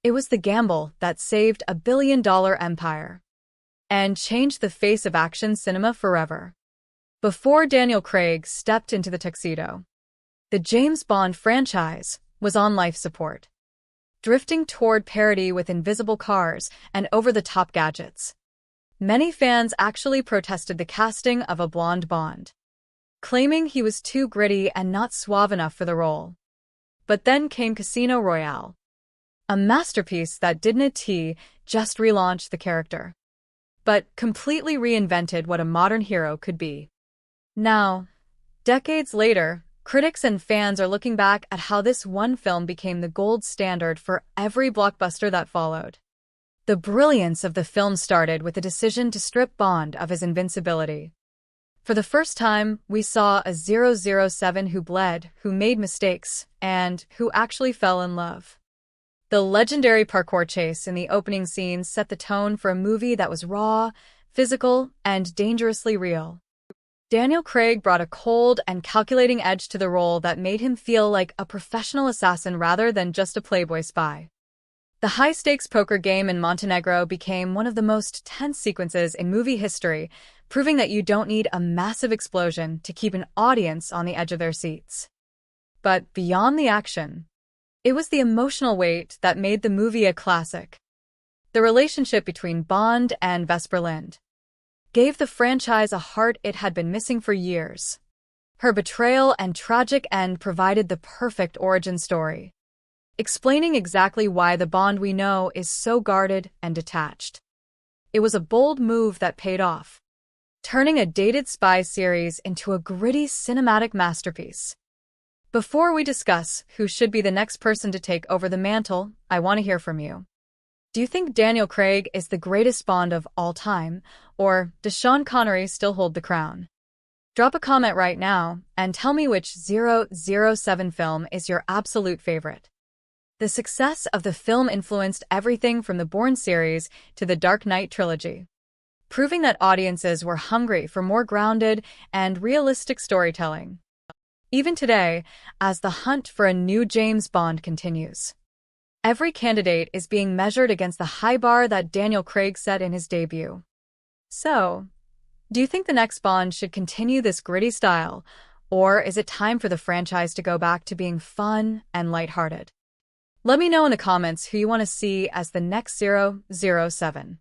It was the gamble that saved a billion-dollar empire and changed the face of action cinema forever. Before Daniel Craig stepped into the tuxedo, the James Bond franchise was on life support, drifting toward parody with invisible cars and over-the-top gadgets. Many fans actually protested the casting of a blonde Bond, claiming he was too gritty and not suave enough for the role. But then came Casino Royale, a masterpiece that didn't just relaunch the character, but completely reinvented what a modern hero could be. Now, decades later, critics and fans are looking back at how this one film became the gold standard for every blockbuster that followed. The brilliance of the film started with the decision to strip Bond of his invincibility. For the first time, we saw a 007 who bled, who made mistakes, and who actually fell in love. The legendary parkour chase in the opening scene set the tone for a movie that was raw, physical, and dangerously real. Daniel Craig brought a cold and calculating edge to the role that made him feel like a professional assassin rather than just a playboy spy. The high-stakes poker game in Montenegro became one of the most tense sequences in movie history, proving that you don't need a massive explosion to keep an audience on the edge of their seats. But beyond the action, it was the emotional weight that made the movie a classic. The relationship between Bond and Vesper Lynd gave the franchise a heart it had been missing for years. Her betrayal and tragic end provided the perfect origin story, explaining exactly why the Bond we know is so guarded and detached. It was a bold move that paid off, turning a dated spy series into a gritty cinematic masterpiece. Before we discuss who should be the next person to take over the mantle, I want to hear from you. Do you think Daniel Craig is the greatest Bond of all time, or does Sean Connery still hold the crown? Drop a comment right now and tell me which 007 film is your absolute favorite. The success of the film influenced everything from the Bourne series to the Dark Knight trilogy, proving that audiences were hungry for more grounded and realistic storytelling. Even today, as the hunt for a new James Bond continues, every candidate is being measured against the high bar that Daniel Craig set in his debut. So, do you think the next Bond should continue this gritty style, or is it time for the franchise to go back to being fun and lighthearted? Let me know in the comments who you want to see as the next 007.